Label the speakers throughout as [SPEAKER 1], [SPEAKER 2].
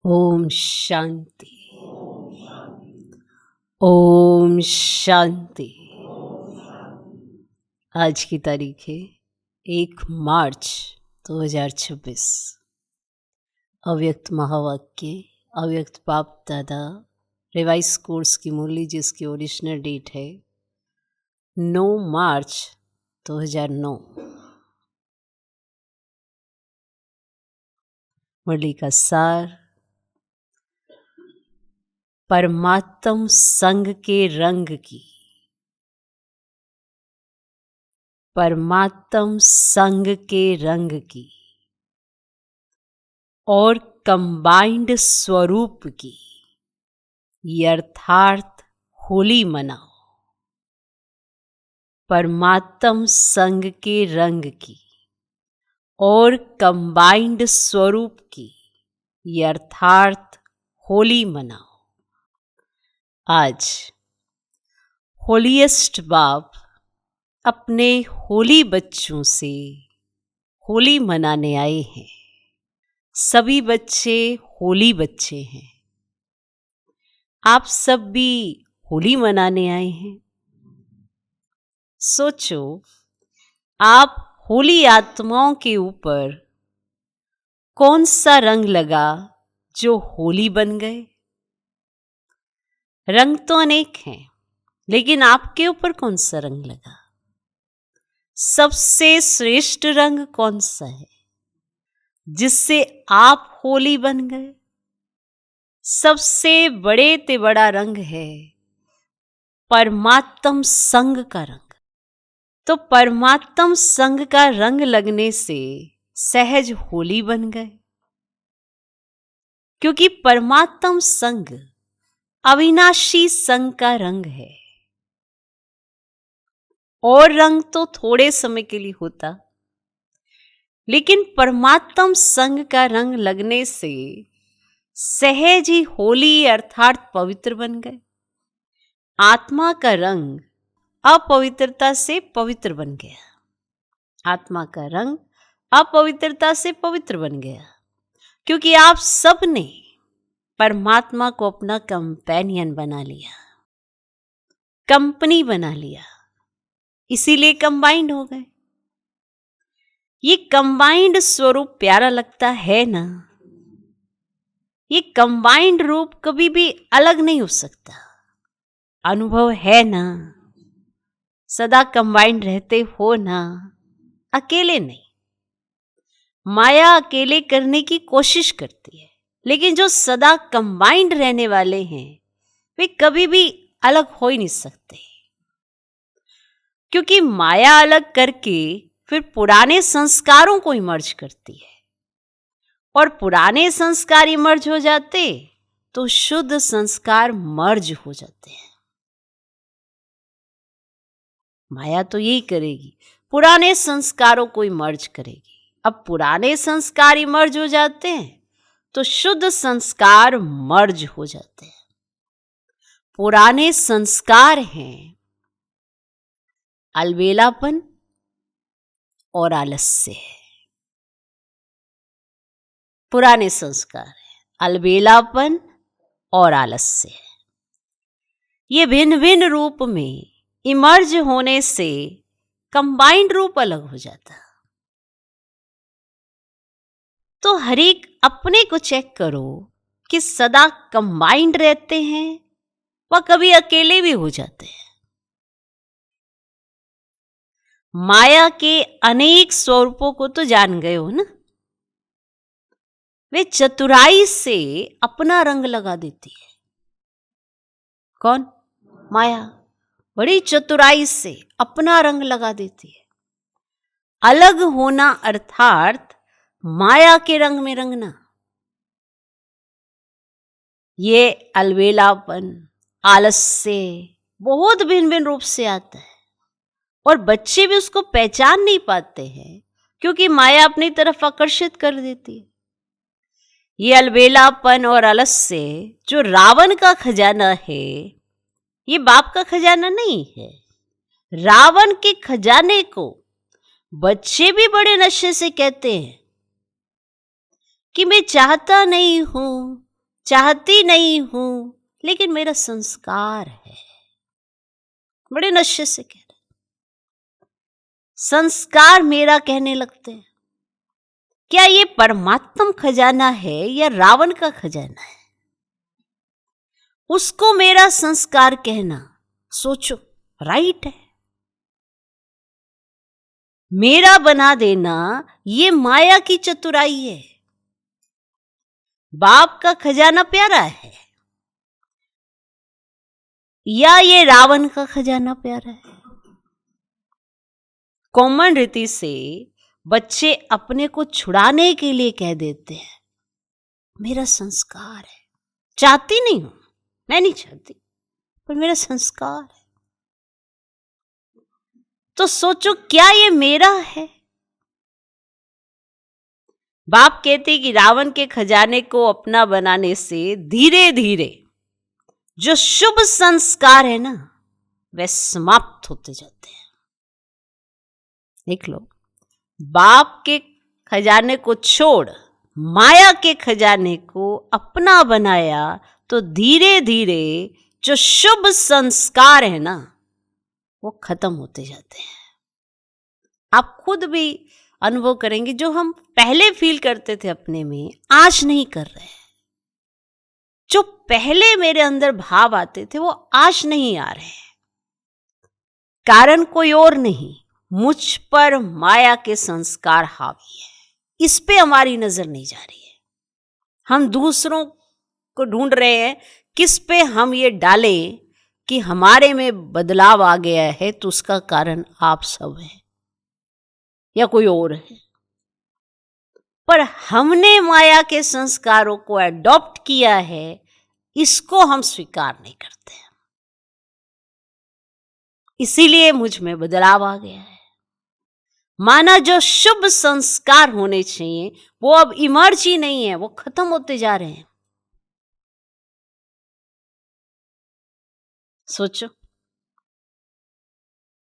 [SPEAKER 1] ओम शांति। ओम शांति। आज की तारीख है 1 मार्च 2026। अव्यक्त महावाक्य, अव्यक्त बाप दादा रिवाइज कोर्स की मुरली, जिसकी ओरिजिनल डेट है 9 मार्च 2009। मुरली का सार: परमात्म संग के रंग की, परमात्म संग के रंग की और कंबाइंड स्वरूप की यथार्थ होली मनाओ। परमात्म संग के रंग की और कंबाइंड स्वरूप की यथार्थ होली मनाओ। आज होलीएस्ट बाप अपने होली बच्चों से होली मनाने आए हैं। सभी बच्चे होली बच्चे हैं। आप सब भी होली मनाने आए हैं। सोचो, आप होली आत्माओं के ऊपर कौन सा रंग लगा जो होली बन गए? रंग तो अनेक हैं, लेकिन आपके ऊपर कौन सा रंग लगा? सबसे श्रेष्ठ रंग कौन सा है जिससे आप होली बन गए? सबसे बड़े ते बड़ा रंग है परमात्म संग का रंग। तो परमात्म संग का रंग लगने से सहज होली बन गए, क्योंकि परमात्म संग अविनाशी संग का रंग है। और रंग तो थोड़े समय के लिए होता, लेकिन परमात्म संग का रंग लगने से सहज ही होली अर्थात पवित्र बन गए। आत्मा का रंग अपवित्रता से पवित्र बन गया। आत्मा का रंग अपवित्रता से पवित्र बन गया, क्योंकि आप सब ने परमात्मा को अपना कंपेनियन बना लिया, कंपनी बना लिया, इसीलिए कंबाइंड हो गए। ये कंबाइंड स्वरूप प्यारा लगता है ना? ये कंबाइंड रूप कभी भी अलग नहीं हो सकता। अनुभव है ना? सदा कंबाइंड रहते हो ना? अकेले नहीं। माया अकेले करने की कोशिश करती है, लेकिन जो सदा कंबाइंड रहने वाले हैं वे कभी भी अलग हो ही नहीं सकते, क्योंकि माया अलग करके फिर पुराने संस्कारों को इमर्ज करती है, और पुराने संस्कार इमर्ज हो जाते तो शुद्ध संस्कार मर्ज हो जाते हैं। माया तो यही करेगी, पुराने संस्कारों को इमर्ज करेगी। अब पुराने संस्कार इमर्ज हो जाते हैं तो शुद्ध संस्कार मर्ज हो जाते हैं। पुराने संस्कार हैं अलबेलापन और आलस्य है। पुराने संस्कार है अलबेलापन और आलस्य है। ये भिन्न भिन्न रूप में इमर्ज होने से कंबाइंड रूप अलग हो जाता। तो हर एक अपने को चेक करो कि सदा कंबाइंड रहते हैं व कभी अकेले भी हो जाते हैं। माया के अनेक स्वरूपों को तो जान गए हो ना? वे चतुराई से अपना रंग लगा देती है। कौन? माया बड़ी चतुराई से अपना रंग लगा देती है। अलग होना अर्थात माया के रंग में रंगना। ये अलबेलापन, आलस्य बहुत भिन्न भिन्न रूप से आता है, और बच्चे भी उसको पहचान नहीं पाते हैं, क्योंकि माया अपनी तरफ आकर्षित कर देती है। ये अलबेलापन और आलस्य जो रावण का खजाना है, ये बाप का खजाना नहीं है। रावण के खजाने को बच्चे भी बड़े नशे से कहते हैं कि मैं चाहता नहीं हूं चाहती नहीं हूं लेकिन मेरा संस्कार है। बड़े नशे से कह रहे, संस्कार मेरा कहने लगते हैं। क्या ये परमात्म खजाना है या रावण का खजाना है? उसको मेरा संस्कार कहना, सोचो, राइट है? मेरा बना देना ये माया की चतुराई है। बाप का खजाना प्यारा है या ये रावण का खजाना प्यारा है? कॉमन रीति से बच्चे अपने को छुड़ाने के लिए कह देते हैं मेरा संस्कार है। चाहती नहीं हूं, मैं नहीं चाहती, पर मेरा संस्कार है। तो सोचो, क्या ये मेरा है? बाप कहते कि रावण के खजाने को अपना बनाने से धीरे धीरे जो शुभ संस्कार है ना, वे समाप्त होते जाते हैं। देख लो, बाप के खजाने को छोड़ माया के खजाने को अपना बनाया तो धीरे धीरे जो शुभ संस्कार है ना, वो खत्म होते जाते हैं। आप खुद भी अनुभव करेंगे, जो हम पहले फील करते थे अपने में, आज नहीं कर रहे हैं। जो पहले मेरे अंदर भाव आते थे वो आज नहीं आ रहे हैं। कारण कोई और नहीं, मुझ पर माया के संस्कार हावी है। इस पे हमारी नजर नहीं जा रही है। हम दूसरों को ढूंढ रहे हैं किस पे हम ये डालें कि हमारे में बदलाव आ गया है, तो उसका कारण आप सब है या कोई और है। पर हमने माया के संस्कारों को अडॉप्ट किया है, इसको हम स्वीकार नहीं करते। इसीलिए मुझ में बदलाव आ गया है। माना जो शुभ संस्कार होने चाहिए वो अब इमर्ज ही नहीं है, वो खत्म होते जा रहे हैं। सोचो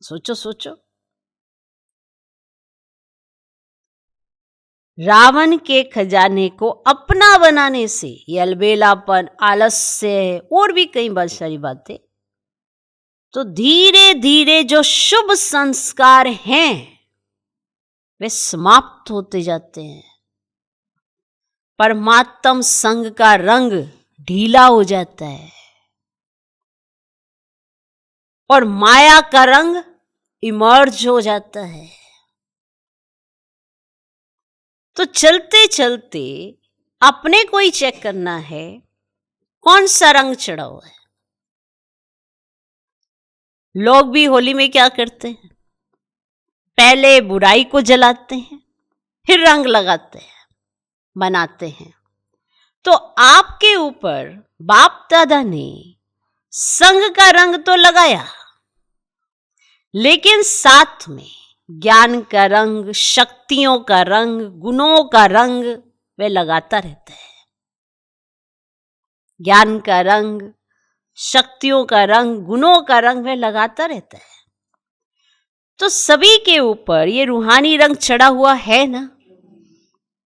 [SPEAKER 1] सोचो सोचो, रावण के खजाने को अपना बनाने से ये अलबेलापन, आलस्य और भी कई बहुत सारी बातें, तो धीरे धीरे जो शुभ संस्कार हैं वे समाप्त होते जाते हैं। परमात्म संग का रंग ढीला हो जाता है और माया का रंग इमर्ज हो जाता है। तो चलते चलते अपने को ही चेक करना है कौन सा रंग चढ़ा हुआ है। लोग भी होली में क्या करते हैं, पहले बुराई को जलाते हैं, फिर रंग लगाते हैं, बनाते हैं। तो आपके ऊपर बाप दादा ने संग का रंग तो लगाया, लेकिन साथ में ज्ञान का रंग, शक्तियों का रंग, गुणों का रंग वे लगाता रहता है। ज्ञान का रंग, शक्तियों का रंग, गुणों का रंग वे लगाता रहता है। तो सभी के ऊपर ये रूहानी रंग चढ़ा हुआ है ना?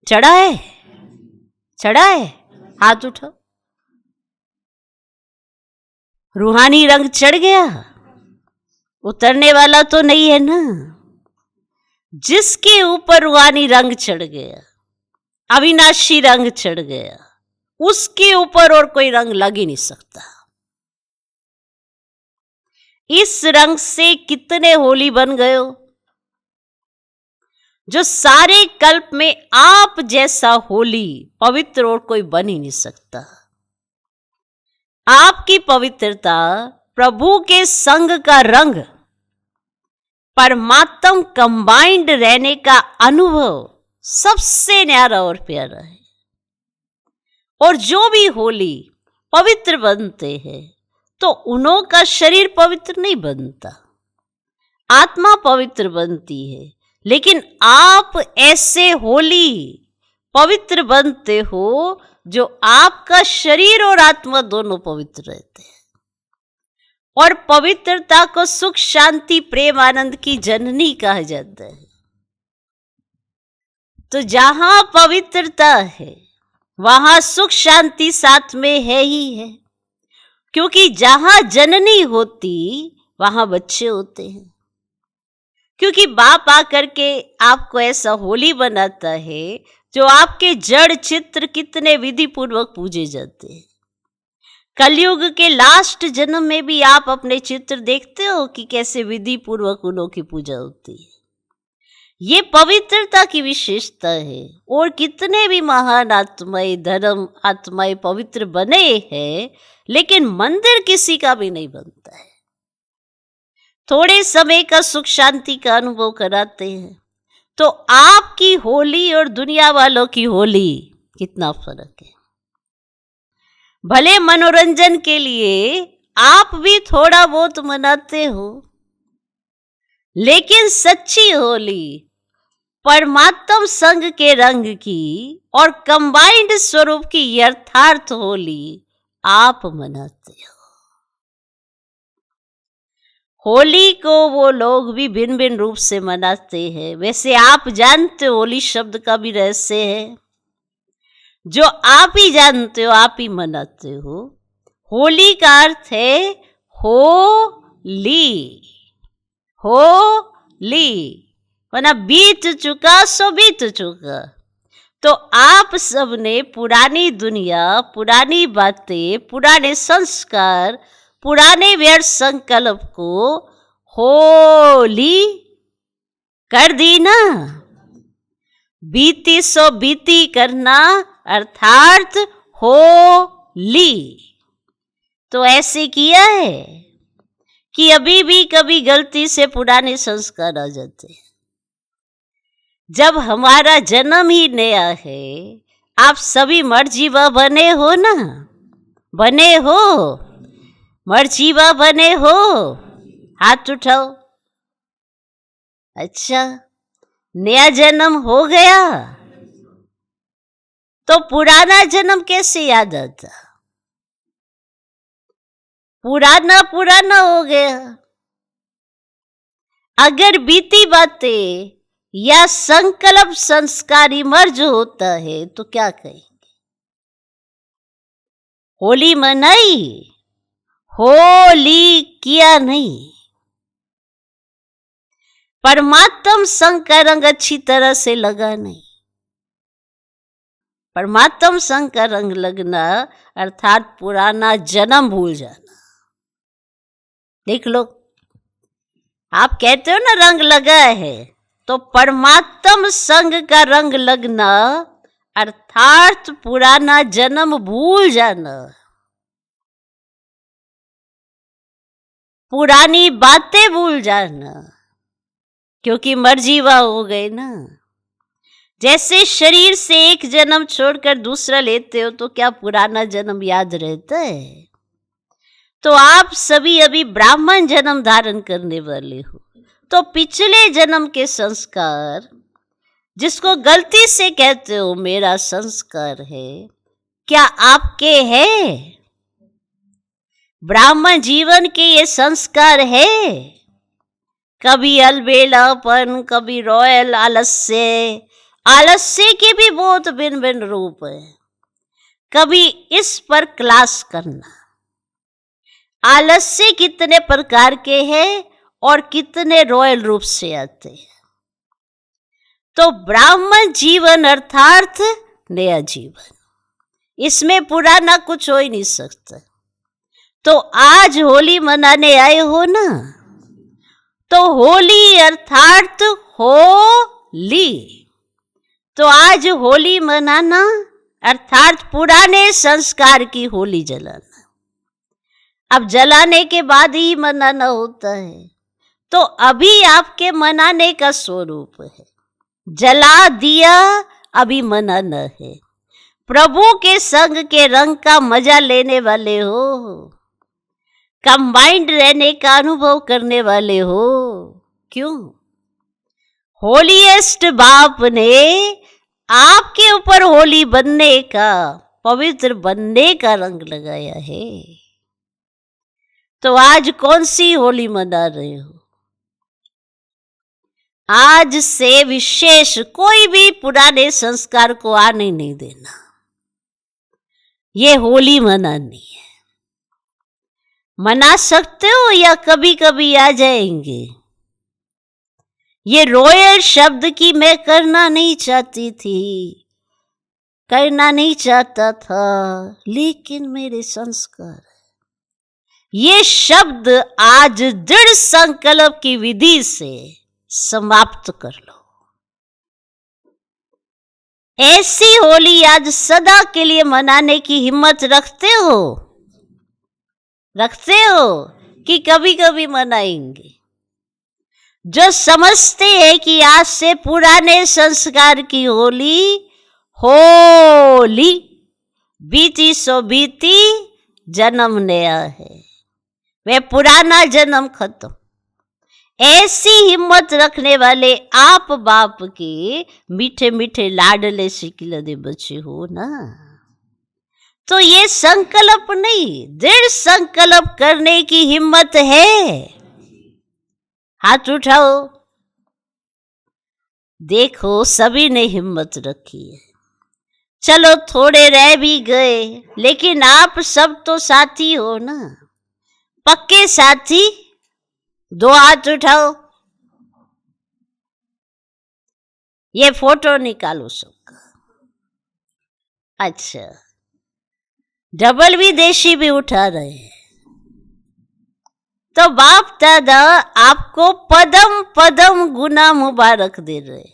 [SPEAKER 1] चढ़ा है? चढ़ा है? हाथ उठाओ। रूहानी रंग चढ़ गया? उतरने वाला तो नहीं है ना? जिसके ऊपर रूहानी रंग चढ़ गया, अविनाशी रंग चढ़ गया, उसके ऊपर और कोई रंग लग ही नहीं सकता। इस रंग से कितने होली बन गए हो, जो सारे कल्प में आप जैसा होली पवित्र और कोई बन ही नहीं सकता। आपकी पवित्रता प्रभु के संग का रंग, परमात्म कंबाइंड रहने का अनुभव सबसे न्यारा और प्यारा है। और जो भी होली पवित्र बनते हैं तो उन्हों का शरीर पवित्र नहीं बनता, आत्मा पवित्र बनती है। लेकिन आप ऐसे होली पवित्र बनते हो जो आपका शरीर और आत्मा दोनों पवित्र रहते हैं। और पवित्रता को सुख, शांति, प्रेम, आनंद की जननी कहा जाता है। तो जहां पवित्रता है वहां सुख शांति साथ में है ही है, क्योंकि जहां जननी होती वहां बच्चे होते हैं। क्योंकि बाप आकर के आपको ऐसा होली बनाता है जो आपके जड़ चित्र कितने विधि पूर्वक पूजे जाते हैं। कलयुग के लास्ट जन्म में भी आप अपने चित्र देखते हो कि कैसे विधि पूर्वक उन्हों की पूजा होती है। ये पवित्रता की विशेषता है। और कितने भी महान आत्माएं, धर्म आत्माएं पवित्र बने हैं, लेकिन मंदिर किसी का भी नहीं बनता है। थोड़े समय का सुख शांति का अनुभव कराते हैं। तो आपकी होली और दुनिया वालों की होली कितना फर्क है। भले मनोरंजन के लिए आप भी थोड़ा बहुत मनाते हो, लेकिन सच्ची होली परमात्म संग के रंग की और कंबाइंड स्वरूप की यथार्थ होली आप मनाते हो। होली को वो लोग भी भिन्न भिन्न रूप से मनाते हैं। वैसे आप जानते हो होली शब्द का भी रहस्य है, जो आप ही जानते हो, आप ही मनाते हो। होली का अर्थ है होली, होली वरना बीत चुका सो बीत चुका। तो आप सबने पुरानी दुनिया, पुरानी बातें, पुराने संस्कार, पुराने व्यर्थ संकल्प को होली कर दी ना। बीती सो बीती करना अर्थात होली। तो ऐसे किया है कि अभी भी कभी गलती से पुराने संस्कार आ जाते हैं। जब हमारा जन्म ही नया है, आप सभी मर्जीवा बने हो ना, बने हो, मर्जीवा बने हो, हाथ उठाओ। अच्छा, नया जन्म हो गया तो पुराना जन्म कैसे याद आता? पुराना पुराना हो गया। अगर बीती बातें या संकल्प संस्कार मर्ज होता है तो क्या कहेंगे? होली मनाई, होली किया नहीं। परमात्म संग का रंग अच्छी तरह से लगा नहीं। परमात्म संग का रंग लगना अर्थात पुराना जन्म भूल जाना। देख लो, आप कहते हो ना रंग लगा है, तो परमात्म संग का रंग लगना अर्थात पुराना जन्म भूल जाना, पुरानी बातें भूल जाना, क्योंकि मर्जीवा हो गए ना। जैसे शरीर से एक जन्म छोड़कर दूसरा लेते हो तो क्या पुराना जन्म याद रहता है? तो आप सभी अभी ब्राह्मण जन्म धारण करने वाले हो, तो पिछले जन्म के संस्कार, जिसको गलती से कहते हो मेरा संस्कार है, क्या आपके है? ब्राह्मण जीवन के ये संस्कार है? कभी अलबेलापन, कभी रॉयल आलस्य, आलस्य के भी बहुत भिन्न भिन्न रूप है। कभी इस पर क्लास करना, आलस्य कितने प्रकार के हैं और कितने रॉयल रूप से आते हैं। तो ब्राह्मण जीवन अर्थात नया जीवन, इसमें पुराना कुछ हो ही नहीं सकता। तो आज होली मनाने आए हो ना, तो होली अर्थात होली। तो आज होली मनाना अर्थात पुराने संस्कार की होली जलाना। अब जलाने के बाद ही मनाना होता है, तो अभी आपके मनाने का स्वरूप है। जला दिया, अभी मनाना है। प्रभु के संग के रंग का मजा लेने वाले हो, कंबाइंड रहने का अनुभव करने वाले हो। क्यों? होलीएस्ट बाप ने आपके ऊपर होली बनने का, पवित्र बनने का रंग लगाया है। तो आज कौन सी होली मना रहे हो? आज से विशेष कोई भी पुराने संस्कार को आने नहीं देना। ये होली मनानी है। मना सकते हो या कभी कभी आ जाएंगे। ये रॉयल शब्द की मैं करना नहीं चाहती थी, करना नहीं चाहता था, लेकिन मेरे संस्कार, ये शब्द आज दृढ़ संकल्प की विधि से समाप्त कर लो। ऐसी होली आज सदा के लिए मनाने की हिम्मत रखते हो? रखते हो कि कभी कभी मनाएंगे? जो समझते हैं कि आज से पुराने संस्कार की होली, होली बीती सो बीती, जन्म नया है, वे पुराना जन्म खत्म। ऐसी हिम्मत रखने वाले आप बाप के मीठे मीठे लाडले सिकलदे बच्चे हो ना, तो ये संकल्प नहीं, दृढ़ संकल्प करने की हिम्मत है। हाथ उठाओ, देखो सभी ने हिम्मत रखी है। चलो थोड़े रह भी गए, लेकिन आप सब तो साथी हो ना, पक्के साथी। दो हाथ उठाओ, ये फोटो निकालो सबका। अच्छा, डबल विदेशी भी उठा रहे हैं। तो बाप दादा आपको पदम पदम गुना मुबारक दे रहे,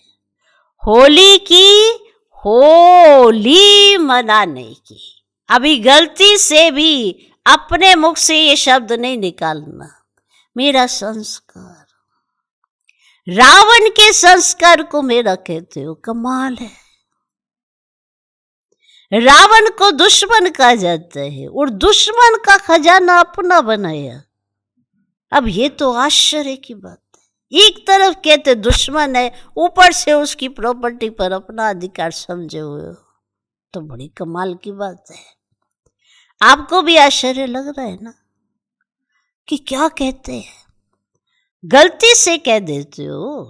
[SPEAKER 1] होली की, होली मनाने की। अभी गलती से भी अपने मुख से ये शब्द नहीं निकालना। मेरा संस्कार, रावण के संस्कार को मेरा कहते हो, कमाल है। रावण को दुश्मन कहा जाता है और दुश्मन का खजाना अपना बनाया। अब ये तो आश्चर्य की बात है। एक तरफ कहते दुश्मन है, ऊपर से उसकी प्रॉपर्टी पर अपना अधिकार समझे हुए हो, तो बड़ी कमाल की बात है। आपको भी आश्चर्य लग रहा है ना कि क्या कहते हैं? गलती से कह देते हो,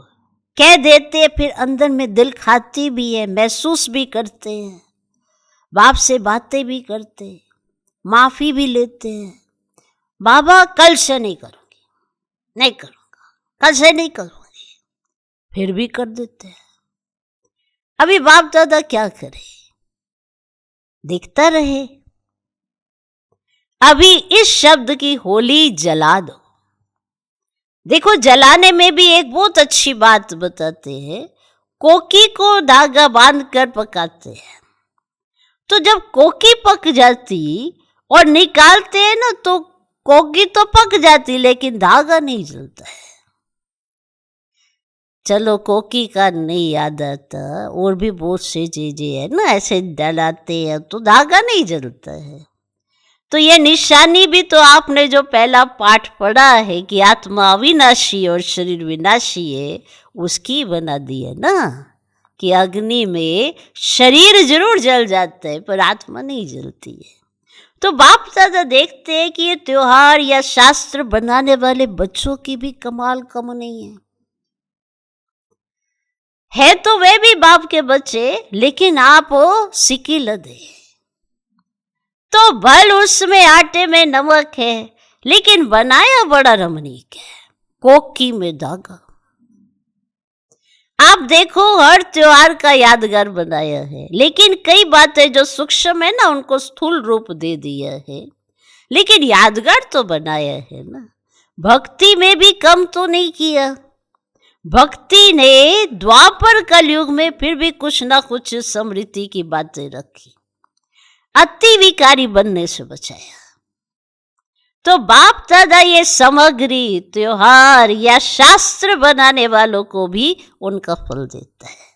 [SPEAKER 1] कह देते हैं, फिर अंदर में दिल खाती भी है, महसूस भी करते हैं, बाप से बातें भी करते हैं, माफी भी लेते हैं। बाबा कल से नहीं करूंगी, नहीं करूंगा, कल से नहीं करूंगी, फिर भी कर देते हैं। अभी बाप दादा क्या करे, दिखता रहे। अभी इस शब्द की होली जला दो। देखो, जलाने में भी एक बहुत अच्छी बात बताते हैं। कोकी को धागा बांध कर पकाते हैं, तो जब कोकी पक जाती और निकालते हैं ना, तो कोकी तो पक जाती लेकिन धागा नहीं जलता है। चलो कोकी का नहीं याद आता, और भी बहुत से चीजें है ना, ऐसे डलाते हैं तो धागा नहीं जलता है। तो ये निशानी भी तो आपने जो पहला पाठ पढ़ा है कि आत्मा अविनाशी और शरीर विनाशी है, उसकी बना दी है ना, कि अग्नि में शरीर जरूर जल जाता है पर आत्मा नहीं जलती है। तो बाप दादा देखते हैं कि ये त्योहार या शास्त्र बनाने वाले बच्चों की भी कमाल कम नहीं है तो वे भी बाप के बच्चे, लेकिन आप सिकी लदे। तो भल उसमें आटे में नमक है, लेकिन बनाया बड़ा रमणीक है, कोकी में धागा। आप देखो, हर त्योहार का यादगार बनाया है, लेकिन कई बातें जो सूक्ष्म है ना, उनको स्थूल रूप दे दिया है, लेकिन यादगार तो बनाया है ना। भक्ति में भी कम तो नहीं किया। भक्ति ने द्वापर कलयुग में फिर भी कुछ ना कुछ स्मृति की बातें रखी, अति विकारी बनने से बचाया। तो बाप दादा ये सामग्री त्योहार या शास्त्र बनाने वालों को भी उनका फल देता है।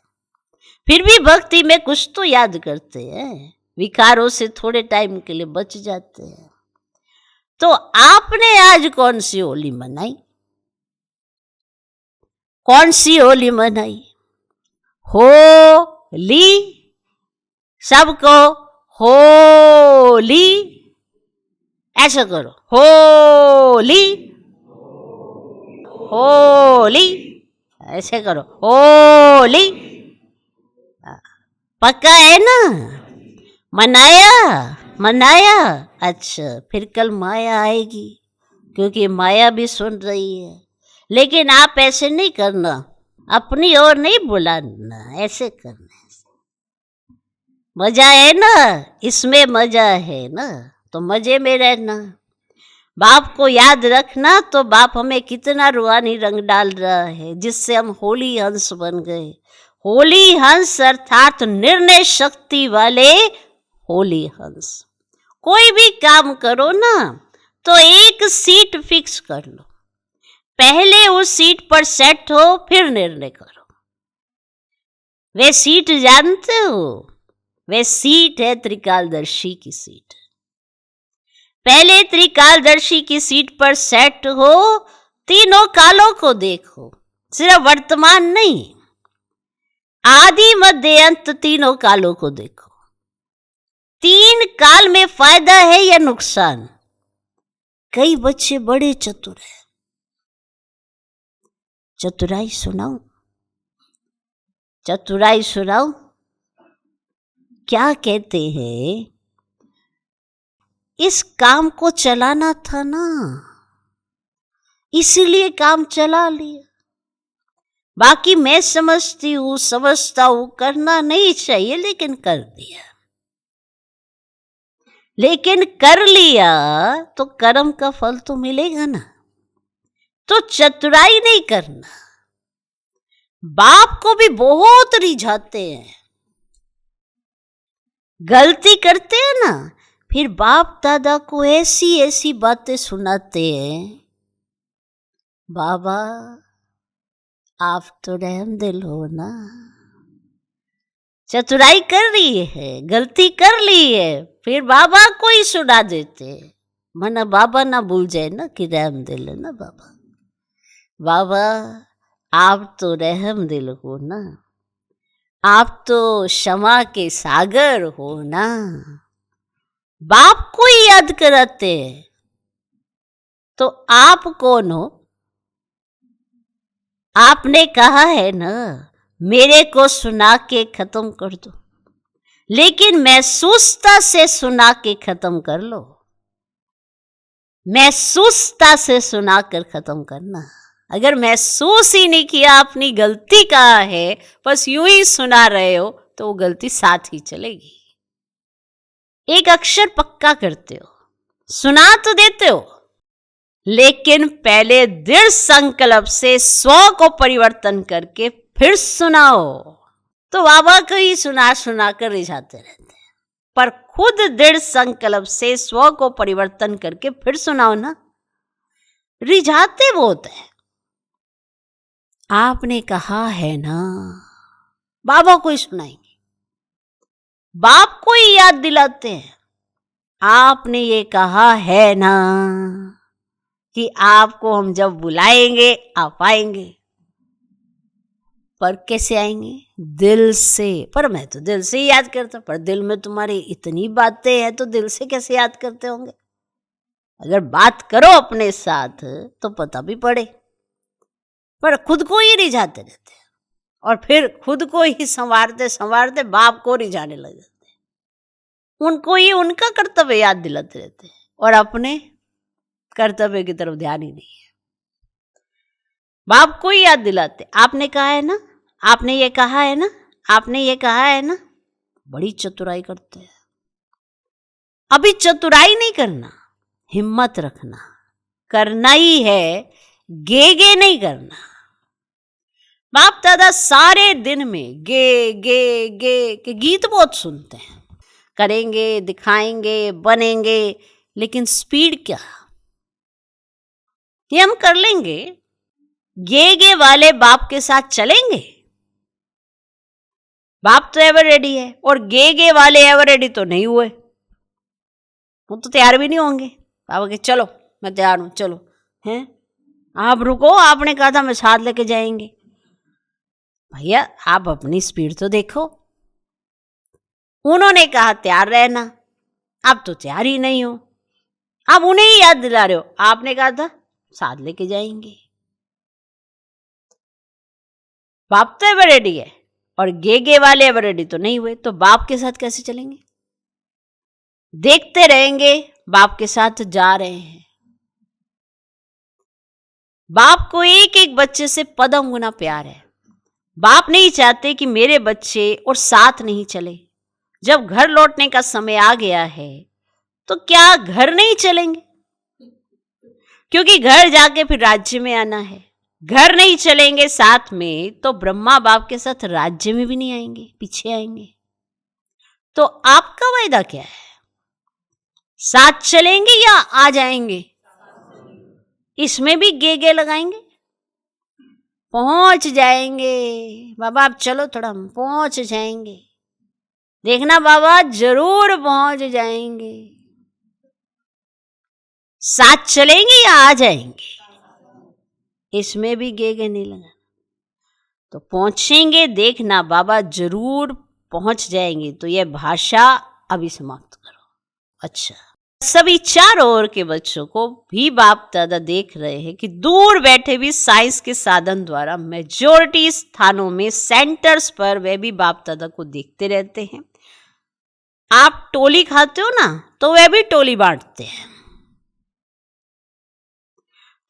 [SPEAKER 1] फिर भी भक्ति में कुछ तो याद करते हैं, विकारों से थोड़े टाइम के लिए बच जाते हैं। तो आपने आज कौन सी होली मनाई? कौन सी होली मनाई? होली। सबको होली, ऐसा करो, होली, होली, ऐसे करो, होली। पक्का है ना? मनाया, मनाया? अच्छा, फिर कल माया आएगी, क्योंकि माया भी सुन रही है। लेकिन आप ऐसे नहीं करना, अपनी ओर नहीं बुलाना, ऐसे करना। मजा है ना, इसमें मजा है ना, तो मजे में रहना। बाप को याद रखना, तो बाप हमें कितना रूहानी रंग डाल रहा है, जिससे हम होली हंस बन गए। होली हंस अर्थात निर्णय शक्ति वाले होली हंस। कोई भी काम करो ना, तो एक सीट फिक्स कर लो, पहले उस सीट पर सेट हो, फिर निर्णय करो। वे सीट जानते हो? वे सीट है त्रिकालदर्शी की सीट। पहले त्रिकालदर्शी की सीट पर सेट हो, तीनों कालों को देखो, सिर्फ वर्तमान नहीं, आदि मध्य अंत तीनों कालों को देखो। तीन काल में फायदा है या नुकसान? कई बच्चे बड़े चतुर हैं, चतुराई सुनाओ, चतुराई सुनाओ। क्या कहते हैं, इस काम को चलाना था ना, इसीलिए काम चला लिया। बाकी मैं समझती हूँ, समझता हूँ, करना नहीं चाहिए, लेकिन कर दिया। लेकिन कर लिया तो कर्म का फल तो मिलेगा ना। तो चतुराई नहीं करना। बाप को भी बहुत रिझाते हैं, गलती करते हैं ना, फिर बाप दादा को ऐसी ऐसी बातें सुनाते हैं, बाबा आप तो रहम दिल हो ना। चतुराई कर रही है, गलती कर ली है, फिर बाबा को ही सुना देते। मना बाबा ना भूल जाए ना कि रहम दिल है ना बाबा। बाबा आप तो रहम दिल हो ना, आप तो क्षमा के सागर हो ना। बाप को ही याद कराते हैं। तो आप कौन हो? आपने कहा है ना, मेरे को सुना के खत्म कर दो, लेकिन महसूसता से सुना के खत्म कर लो। महसूसता से सुनाकर खत्म करना। अगर महसूस ही नहीं किया अपनी गलती कहा है, बस यूं ही सुना रहे हो, तो वो गलती साथ ही चलेगी। एक अक्षर पक्का करते हो, सुना तो देते हो, लेकिन पहले दृढ़ संकल्प से स्व को परिवर्तन करके फिर सुनाओ। तो बाबा को ही सुना सुना कर रिझाते रहते हैं, पर खुद दृढ़ संकल्प से स्व को परिवर्तन करके फिर सुनाओ ना। रिझाते बहुत है। आपने कहा है ना, बाबा को ही सुनाएंगे, बाप को ही याद दिलाते हैं। आपने ये कहा है ना कि आपको हम जब बुलाएंगे आप आएंगे, पर कैसे आएंगे? दिल से। पर मैं तो दिल से ही याद करता, पर दिल में तुम्हारी इतनी बातें हैं, तो दिल से कैसे याद करते होंगे? अगर बात करो अपने साथ तो पता भी पड़े, पर खुद को ही रिझाते रहते हैं, और फिर खुद को ही संवारते संवारते बाप को रिझाने लग जाते हैं। उनको ही उनका कर्तव्य याद दिलाते रहते हैं, और अपने कर्तव्य की तरफ ध्यान ही नहीं है। बाप को ही याद दिलाते, आपने कहा है ना, आपने ये कहा है ना, आपने ये कहा है ना। बड़ी चतुराई करते हैं। अभी चतुराई नहीं करना, हिम्मत रखना, करना ही है, गे गे नहीं करना। बाप दादा सारे दिन में गे गे गे के गीत बहुत सुनते हैं, करेंगे, दिखाएंगे, बनेंगे, लेकिन स्पीड क्या? ये हम कर लेंगे। गे गे वाले बाप के साथ चलेंगे? बाप तो एवर रेडी है, और गे गे वाले एवर रेडी तो नहीं हुए, वो तो तैयार भी नहीं होंगे। बाबा के चलो मैं तैयार हूं, चलो हैं, आप रुको, आपने कहा था मैं साथ लेके जाएंगे। भैया आप अपनी स्पीड तो देखो। उन्होंने कहा तैयार रहना, आप तो तैयार ही नहीं हो, आप उन्हें ही याद दिला रहे हो, आपने कहा था साथ लेके जाएंगे। बाप तो एवर रेडी है, और गे गे वाले एवर रेडी तो नहीं हुए, तो बाप के साथ कैसे चलेंगे? देखते रहेंगे बाप के साथ जा रहे हैं। बाप को एक एक बच्चे से पदम गुना प्यार है। बाप नहीं चाहते कि मेरे बच्चे और साथ नहीं चले। जब घर लौटने का समय आ गया है तो क्या घर नहीं चलेंगे? क्योंकि घर जाके फिर राज्य में आना है। घर नहीं चलेंगे साथ में तो ब्रह्मा बाप के साथ राज्य में भी नहीं आएंगे, पीछे आएंगे। तो आपका वायदा क्या है? साथ चलेंगे या आ जाएंगे? इसमें भी गे लगाएंगे। पहुंच जाएंगे बाबा, आप चलो थोड़ा, हम पहुंच जाएंगे। देखना बाबा, जरूर पहुंच जाएंगे। साथ चलेंगे या आ जाएंगे? इसमें भी गे नहीं लगा। तो पहुंचेंगे, देखना बाबा जरूर पहुंच जाएंगे। तो यह भाषा अभी समाप्त करो। अच्छा, सभी चारों ओर के बच्चों को भी बाप दादा देख रहे हैं कि दूर बैठे भी साइंस के साधन द्वारा मेजॉरिटी स्थानों में, सेंटर्स पर वे भी बाप दादा को देखते रहते हैं। आप टोली खाते हो ना, तो वे भी टोली बांटते हैं।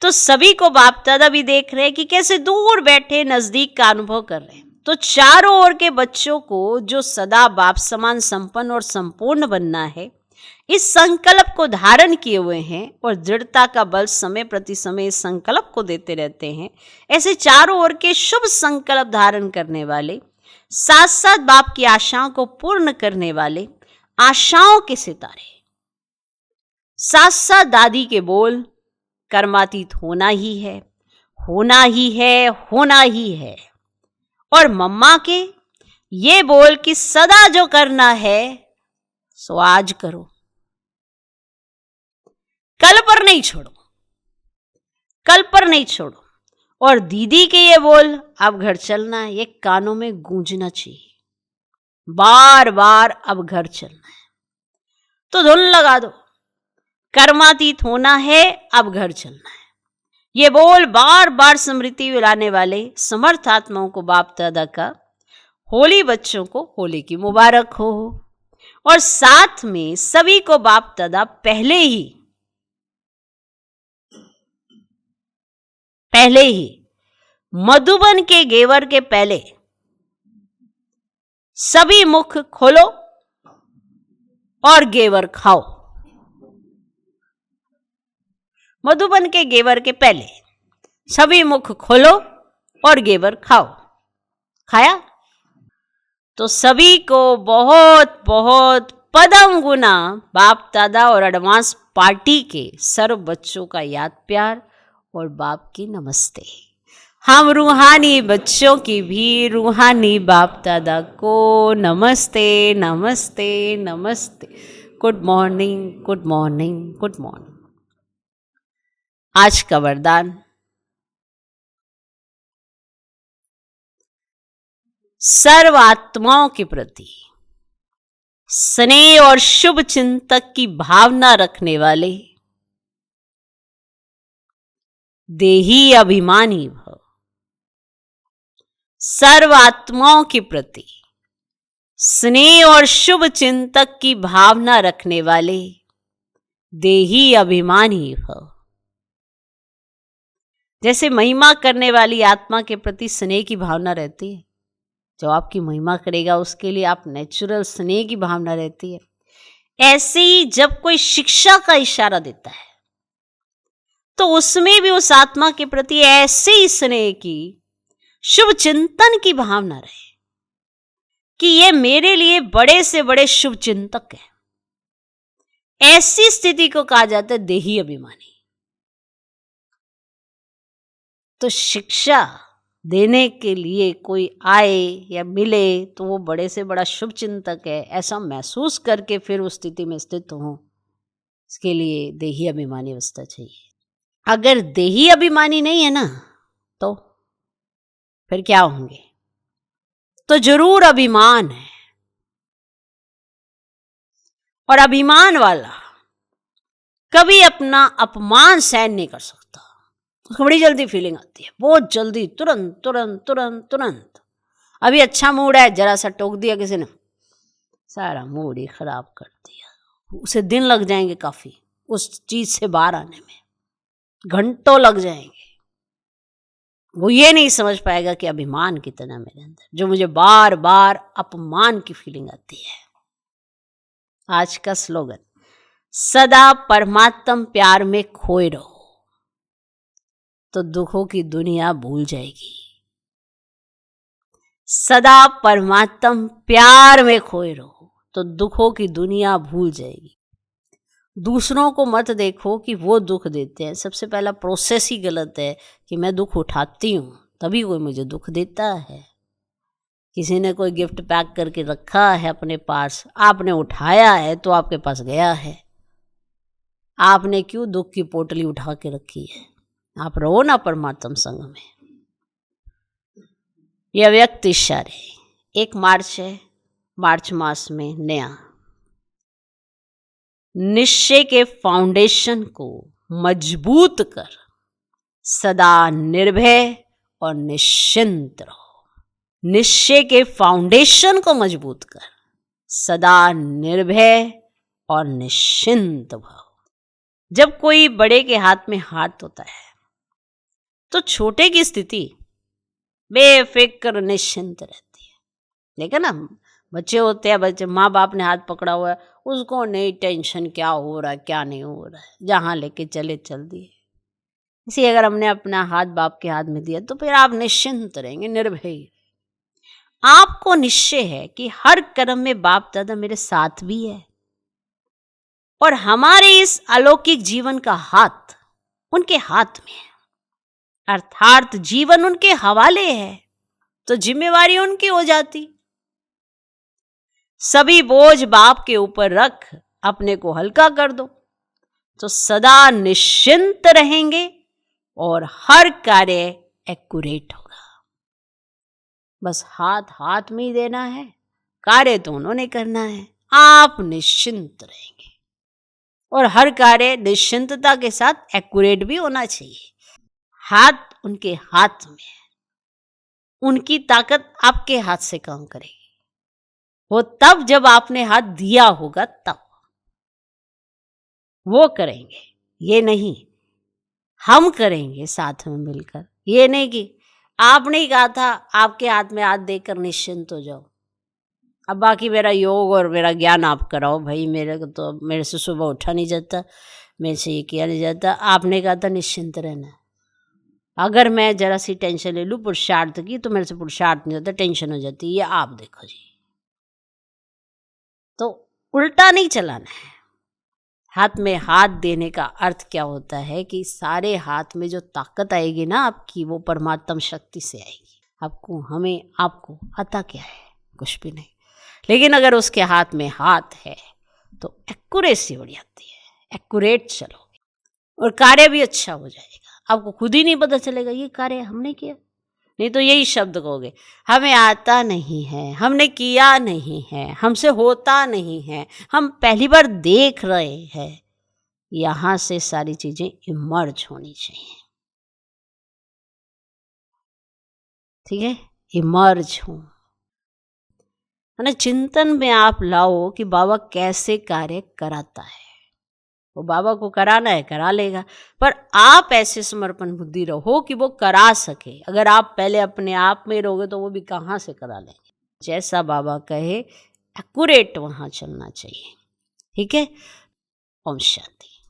[SPEAKER 1] तो सभी को बाप दादा भी देख रहे हैं कि कैसे दूर बैठे नजदीक का अनुभव कर रहे हैं। तो चारों ओर के बच्चों को जो सदा बाप समान संपन्न और संपूर्ण बनना है, इस संकल्प को धारण किए हुए हैं और दृढ़ता का बल समय प्रति समय इस संकल्प को देते रहते हैं। ऐसे चारों ओर के शुभ संकल्प धारण करने वाले, साथ साथ बाप की आशाओं को पूर्ण करने वाले आशाओं के सितारे, साथ साथ दादी के बोल कर्मातीत होना ही है, होना ही है, होना ही है, और मम्मा के ये बोल कि सदा जो करना है सो आज करो, कल पर नहीं छोड़ो, कल पर नहीं छोड़ो। और दीदी के ये बोल अब घर चलना है, ये कानों में गूंजना चाहिए बार बार, अब घर चलना है। तो धुन लगा दो, कर्मातीत होना है, अब घर चलना है। ये बोल बार बार स्मृति दिलाने वाले समर्थ आत्माओं को बाप दादा का होली बच्चों को होली की मुबारक हो। और साथ में सभी को बाप दादा पहले ही मधुबन के गेवर के पहले सभी मुख खोलो और गेवर खाओ। मधुबन के गेवर के पहले सभी मुख खोलो और गेवर खाओ। खाया? तो सभी को बहुत बहुत पदम गुना बाप दादा और एडवांस पार्टी के सर्व बच्चों का याद प्यार और बाप की नमस्ते। हम रूहानी बच्चों की भी रूहानी बाप दादा को नमस्ते नमस्ते नमस्ते। Good morning, good morning, good morning. आज का वरदान, सर्व आत्माओं के प्रति स्नेह और शुभ चिंतक की भावना रखने वाले देही अभिमानी भव। सर्व आत्माओं के प्रति स्नेह और शुभ चिंतक की भावना रखने वाले देही अभिमानी भव। जैसे महिमा करने वाली आत्मा के प्रति स्नेह की भावना रहती है, जो आपकी महिमा करेगा उसके लिए आप नेचुरल स्नेह की भावना रहती है, ऐसे ही जब कोई शिक्षा का इशारा देता है तो उसमें भी उस आत्मा के प्रति ऐसे ही स्नेह की, शुभ चिंतन की भावना रहे कि ये मेरे लिए बड़े से बड़े शुभ चिंतक है। ऐसी स्थिति को कहा जाता है देही अभिमानी। तो शिक्षा देने के लिए कोई आए या मिले तो वो बड़े से बड़ा शुभ चिंतक है, ऐसा महसूस करके फिर उस स्थिति में स्थित हो, इसके लिए देही अभिमानी अवस्था चाहिए। अगर देही अभिमानी नहीं है ना, तो फिर क्या होंगे? तो जरूर अभिमान है। और अभिमान वाला कभी अपना अपमान सहन नहीं कर सकता। उसको बड़ी जल्दी फीलिंग आती है, बहुत जल्दी, तुरंत तुरंत तुरंत तुरंत। अभी अच्छा मूड है, जरा सा टोक दिया किसी ने, सारा मूड ही खराब कर दिया, उसे दिन लग जाएंगे काफी उस चीज से बाहर आने में, घंटों लग जाएंगे। वो ये नहीं समझ पाएगा कि अभिमान कितना मेरे अंदर, जो मुझे बार बार अपमान की फीलिंग आती है। आज का स्लोगन, सदा परमात्म प्यार में खोए रहो तो दुखों की दुनिया भूल जाएगी। सदा परमात्म प्यार में खोए रहो तो दुखों की दुनिया भूल जाएगी। दूसरों को मत देखो कि वो दुख देते हैं। सबसे पहला प्रोसेस ही गलत है कि मैं दुख उठाती हूँ तभी कोई मुझे दुख देता है। किसी ने कोई गिफ्ट पैक करके रखा है अपने पास, आपने उठाया है तो आपके पास गया है। आपने क्यों दुख की पोटली उठा के रखी है? आप रहो ना परमात्म संग में। यह व्यक्त इशारे 1 मार्च है, मार्च मास में नया निश्चय के फाउंडेशन को मजबूत कर सदा निर्भय और निश्चिंत रहो। निश्चय के फाउंडेशन को मजबूत कर सदा निर्भय और निश्चिंत भव। जब कोई बड़े के हाथ में हाथ होता है तो छोटे की स्थिति बेफिक्र निश्चिंत रहती है। देखा ना, बच्चे होते हैं, बच्चे माँ बाप ने हाथ पकड़ा हुआ है, उसको नहीं टेंशन क्या हो रहा है क्या नहीं हो रहा है, जहाँ लेके चले चल दिए। इसी अगर हमने अपना हाथ बाप के हाथ में दिया तो फिर आप निश्चिंत रहेंगे, निर्भय। आपको निश्चय है कि हर कर्म में बाप दादा मेरे साथ भी है और हमारे इस अलौकिक जीवन का हाथ उनके हाथ में है, अर्थात जीवन उनके हवाले है, तो जिम्मेवारी उनकी हो जाती। सभी बोझ बाप के ऊपर रख अपने को हल्का कर दो तो सदा निश्चिंत रहेंगे और हर कार्य एक्यूरेट होगा। बस हाथ हाथ में ही देना है, कार्य तो उन्होंने करना है। आप निश्चिंत रहेंगे और हर कार्य निश्चिंतता के साथ एक्यूरेट भी होना चाहिए। हाथ उनके हाथ में है, उनकी ताकत आपके हाथ से काम करेगी। वो तब जब आपने हाथ दिया होगा तब वो करेंगे, ये नहीं हम करेंगे साथ में मिलकर। ये नहीं कि आपने ही कहा था आपके हाथ में हाथ देकर निश्चिंत हो जाओ, अब बाकी मेरा योग और मेरा ज्ञान आप कराओ। भाई मेरे को तो, मेरे से सुबह उठा नहीं जाता, मेरे से ये किया नहीं जाता। आपने कहा था निश्चिंत रहना। अगर मैं जरा सी टेंशन ले लूँ पुरुषार्थ की तो मेरे से पुरुषार्थ नहीं होता, टेंशन हो जाती है। ये आप देखो जी, तो उल्टा नहीं चलाना है। हाथ में हाथ देने का अर्थ क्या होता है कि सारे हाथ में जो ताकत आएगी ना आपकी, वो परमात्म शक्ति से आएगी। आपको, हमें, आपको आता क्या है? कुछ भी नहीं। लेकिन अगर उसके हाथ में हाथ है तो एक्यूरेसी बढ़ जाती है, एक्यूरेट चलोगे और कार्य भी अच्छा हो जाएगा। आपको खुद ही नहीं पता चलेगा ये कार्य हमने किया। नहीं तो यही शब्द कहोगे, हमें आता नहीं है, हमने किया नहीं है, हमसे होता नहीं है, हम पहली बार देख रहे हैं। यहां से सारी चीजें इमर्ज होनी चाहिए। ठीक है, इमर्ज हो ना, चिंतन में आप लाओ कि बाबा कैसे कार्य कराता है। वो बाबा को कराना है करा लेगा, पर आप ऐसे समर्पण बुद्धि रहो कि वो करा सके। अगर आप पहले अपने आप में रहोगे तो वो भी कहाँ से करा लेंगे। जैसा बाबा कहे एक्यूरेट वहाँ चलना चाहिए। ठीक है, ओम शांति।